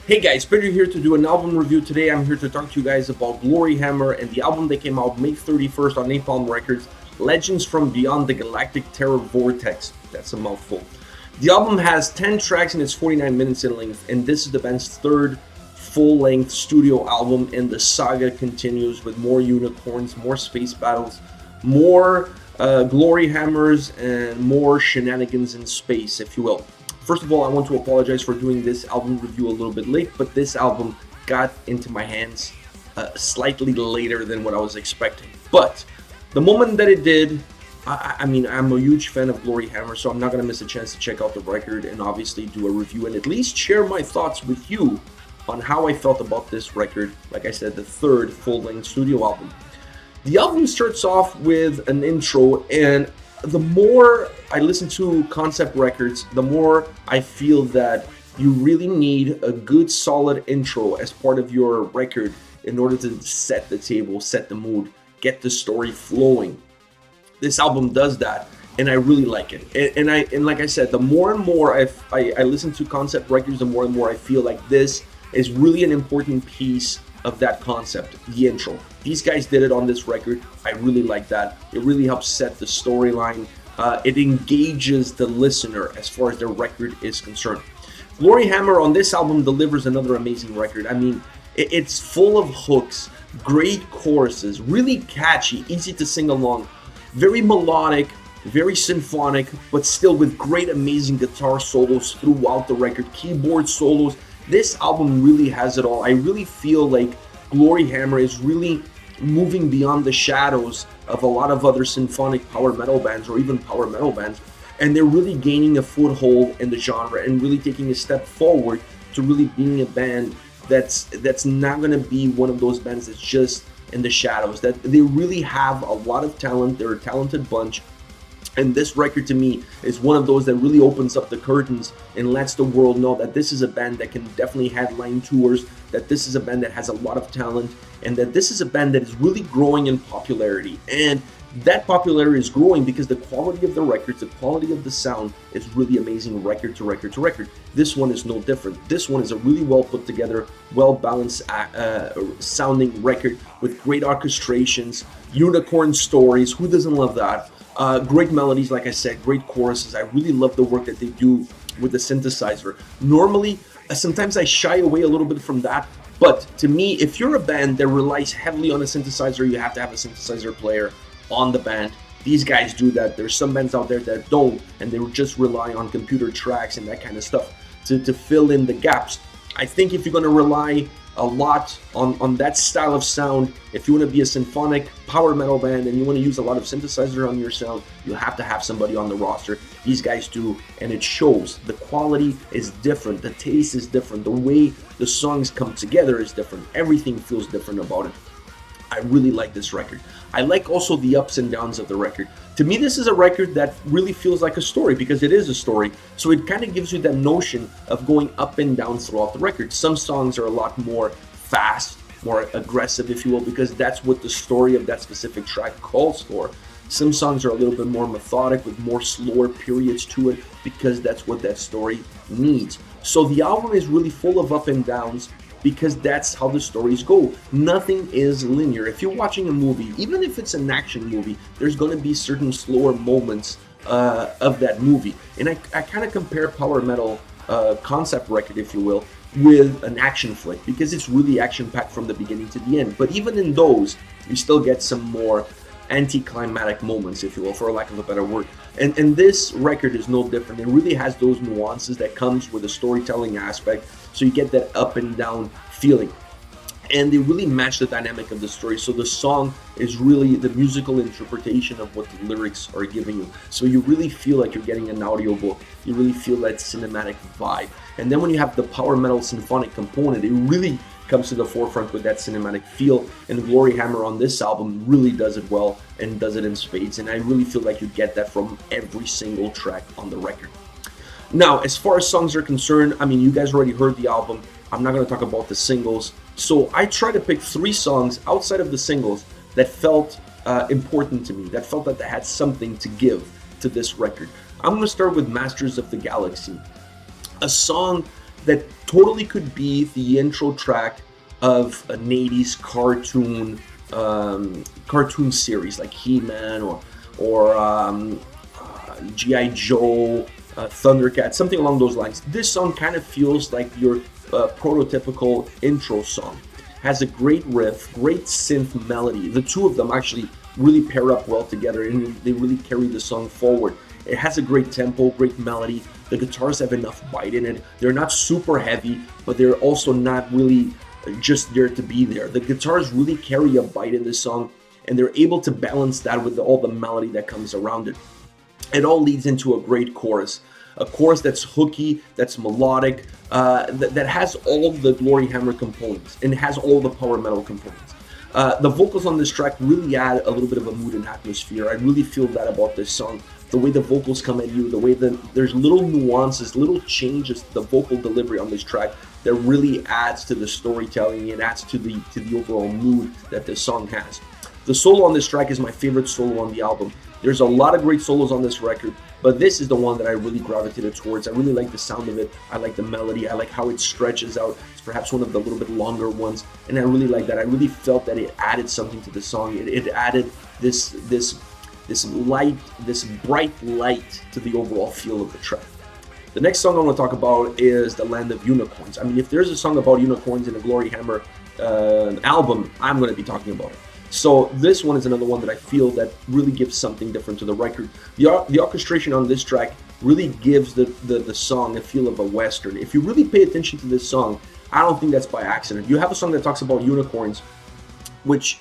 Hey guys, Peter here to do an album review. Today I'm here to talk to you guys about Gloryhammer and the album that came out May 31st on Napalm Records, Legends from Beyond the Galactic Terrorvortex. That's a mouthful. The album has 10 tracks and it's 49 minutes in length, and this is the band's third full-length studio album, and the saga continues with more unicorns, more space battles, more glory hammers, and more shenanigans in space, if you will. First of all, I want to apologize for doing this album review a little bit late, but this album got into my hands slightly later than what I was expecting. But the moment that it did, I mean, I'm a huge fan of Gloryhammer, so I'm not going to miss a chance to check out the record and obviously do a review and at least share my thoughts with you on how I felt about this record. Like I said, the third full-length studio album. The album starts off with an intro, and the more I listen to concept records, the more I feel that you really need a good solid intro as part of your record in order to set the table, set the mood, get the story flowing. This album does that, and I really like it. And like I said, the more and more I listen to concept records, the more and more I feel like this is really an important piece of that concept, the intro. These guys did it on this record. I really like that. It really helps set the storyline. It engages the listener as far as the record is concerned. Gloryhammer on this album delivers another amazing record. I mean, it's full of hooks, great choruses, really catchy, easy to sing along, very melodic, very symphonic, but still with great, amazing guitar solos throughout the record, keyboard solos. This album really has it all. I really feel like Gloryhammer is really moving beyond the shadows of a lot of other symphonic power metal bands or even power metal bands, and they're really gaining a foothold in the genre and really taking a step forward to really being a band that's not going to be one of those bands that's just in the shadows. That they really have a lot of talent. They're a talented bunch. And this record to me is one of those that really opens up the curtains and lets the world know that this is a band that can definitely headline tours, that this is a band that has a lot of talent, and that this is a band that is really growing in popularity. And that popularity is growing because the quality of the records, the quality of the sound is really amazing record to record to record. This one is no different. This one is a really well put together, well balanced sounding record with great orchestrations, unicorn stories. Who doesn't love that? Great melodies, like I said, great choruses. I really love the work that they do with the synthesizer. Normally, sometimes I shy away a little bit from that, but to me, if you're a band that relies heavily on a synthesizer, you have to have a synthesizer player on the band. These guys do that. There's some bands out there that don't, and they just rely on computer tracks and that kind of stuff to fill in the gaps. I think if you're going to rely a lot on that style of sound, if you want to be a symphonic power metal band and you want to use a lot of synthesizer on your sound, you have to have somebody on the roster. These guys do, and it shows. The quality is different, the taste is different, the way the songs come together is different. Everything feels different about it. I really like this record. I like also the ups and downs of the record. To me, this is a record that really feels like a story because it is a story. So it kind of gives you that notion of going up and down throughout the record. Some songs are a lot more fast, more aggressive, if you will, because that's what the story of that specific track calls for. Some songs are a little bit more methodic with more slower periods to it because that's what that story needs. So the album is really full of up and downs, because that's how the stories go. Nothing is linear. If you're watching a movie, even if it's an action movie, there's going to be certain slower moments of that movie. And I kind of compare power metal concept record, if you will, with an action flick, because it's really action-packed from the beginning to the end. But even in those, you still get some more anticlimactic moments, if you will, for lack of a better word. And this record is no different. It really has those nuances that comes with a storytelling aspect, so you get that up and down feeling. And they really match the dynamic of the story. So the song is really the musical interpretation of what the lyrics are giving you. So you really feel like you're getting an audiobook. You really feel that cinematic vibe. And then when you have the power metal symphonic component, it really comes to the forefront with that cinematic feel. And Gloryhammer on this album really does it well and does it in spades. And I really feel like you get that from every single track on the record. Now, as far as songs are concerned, I mean, you guys already heard the album. I'm not going to talk about the singles. So I try to pick 3 songs outside of the singles that felt important to me, that felt that they had something to give to this record. I'm going to start with Masters of the Galaxy, a song that totally could be the intro track of an 80s cartoon series like He-Man or G.I. Joe, Thundercat, something along those lines. This song kind of feels like your prototypical intro song. Has a great riff, great synth melody. The two of them actually really pair up well together, and they really carry the song forward. It has a great tempo, great melody. The guitars have enough bite in it. They're not super heavy, but they're also not really just there to be there. The guitars really carry a bite in this song, and they're able to balance that with all the melody that comes around it. It all leads into a great chorus. A chorus that's hooky, that's melodic, that has all the Gloryhammer components, and it has all the power metal components. The vocals on this track really add a little bit of a mood and atmosphere. I really feel that about this song. The way the vocals come at you, the way that there's little nuances, little changes to the vocal delivery on this track that really adds to the storytelling and adds to the overall mood that this song has. The solo on this track is my favorite solo on the album. There's a lot of great solos on this record, but this is the one that I really gravitated towards. I really like the sound of it. I like the melody. I like how it stretches out. It's perhaps one of the little bit longer ones, and I really like that. I really felt that it added something to the song. It added this bright light to the overall feel of the track. The next song I want to talk about is The Land of Unicorns. I mean, if there's a song about unicorns in a Gloryhammer album, I'm going to be talking about it. So this one is another one that I feel that really gives something different to the record. The orchestration on this track really gives the song a feel of a Western. If you really pay attention to this song, I don't think that's by accident. You have a song that talks about unicorns, which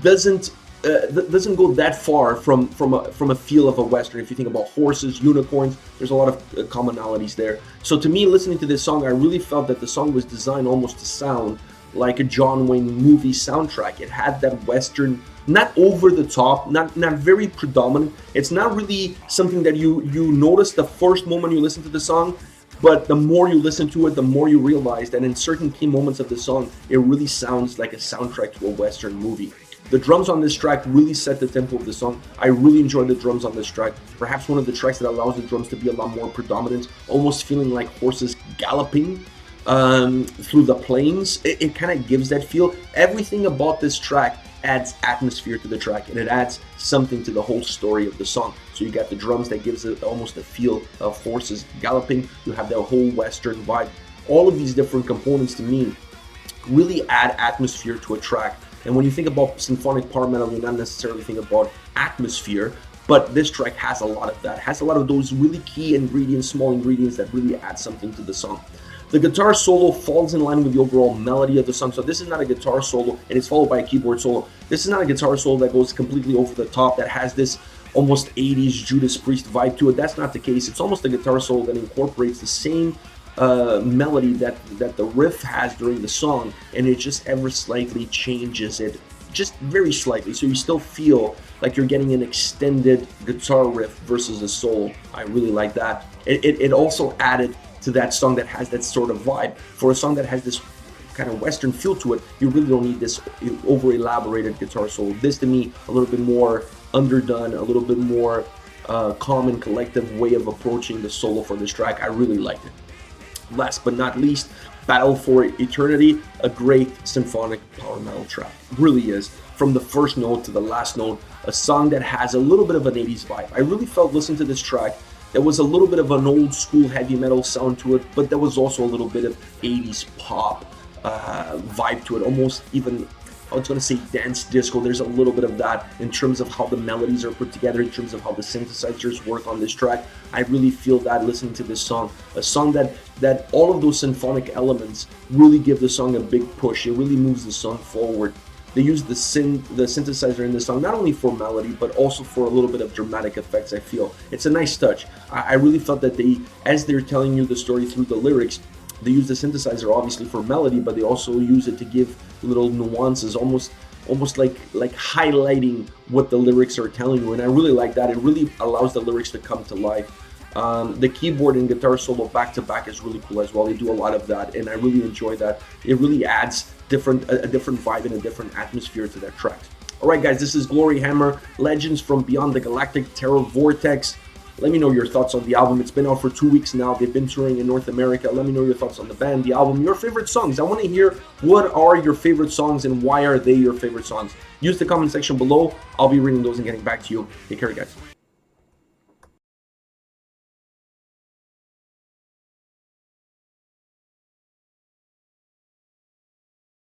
doesn't go that far from a feel of a Western. If you think about horses, unicorns, there's a lot of commonalities there. So to me, listening to this song, I really felt that the song was designed almost to sound like a John Wayne movie soundtrack. It had that Western, not over the top, not very predominant. It's not really something that you notice the first moment you listen to the song, but the more you listen to it, the more you realize that in certain key moments of the song, it really sounds like a soundtrack to a Western movie. The drums on this track really set the tempo of the song. I really enjoy the drums on this track. Perhaps one of the tracks that allows the drums to be a lot more predominant, almost feeling like horses galloping through the plains. It kind of gives that feel. Everything about this track adds atmosphere to the track, and it adds something to the whole story of the song. So you got the drums that gives it almost a feel of horses galloping. You have that whole Western vibe. All of these different components to me really add atmosphere to a track. And when you think about symphonic power metal, you not necessarily think about atmosphere, but this track has a lot of that. It has a lot of those really key ingredients, small ingredients that really add something to the song. The guitar solo falls in line with the overall melody of the song. So this is not a guitar solo and it's followed by a keyboard solo. This is not a guitar solo that goes completely over the top, that has this almost 80s Judas Priest vibe to it. That's not the case. It's almost a guitar solo that incorporates the same melody that the riff has during the song, and it just ever slightly changes it, just very slightly, so you still feel like you're getting an extended guitar riff versus a solo. I really like that. It also added to that song that has that sort of vibe. For a song that has this kind of Western feel to it, you really don't need this over elaborated guitar solo. This to me, a little bit more underdone, a little bit more calm and collective way of approaching the solo for this track. I really liked it. Last but not least, Battle for Eternity, a great symphonic power metal track. Really is. From the first note to the last note, a song that has a little bit of an 80s vibe. I really felt listening to this track, there was a little bit of an old school heavy metal sound to it, but there was also a little bit of 80s pop vibe to it, almost even, I was going to say dance disco. There's a little bit of that in terms of how the melodies are put together, in terms of how the synthesizers work on this track. I really feel that listening to this song, a song that all of those symphonic elements really give the song a big push. It really moves the song forward. They use the synthesizer in this song not only for melody but also for a little bit of dramatic effects. I feel it's a nice touch. I really felt that as they're telling you the story through the lyrics, they use the synthesizer obviously for melody, but they also use it to give little nuances, almost like highlighting what the lyrics are telling you, and I really like that. It really allows the lyrics to come to life. The keyboard and guitar solo back to back is really cool as well. They do a lot of that, and I really enjoy that. It really adds a different vibe and a different atmosphere to that track. All right, guys, this is Gloryhammer, Legends from Beyond the Galactic Terrorvortex. Let me know your thoughts on the album. It's been out for 2 weeks now. They've been touring in North America. Let me know your thoughts on the band, the album, your favorite songs. I want to hear what are your favorite songs and why are they your favorite songs. Use the comment section below. I'll be reading those and getting back to you. Take care, guys.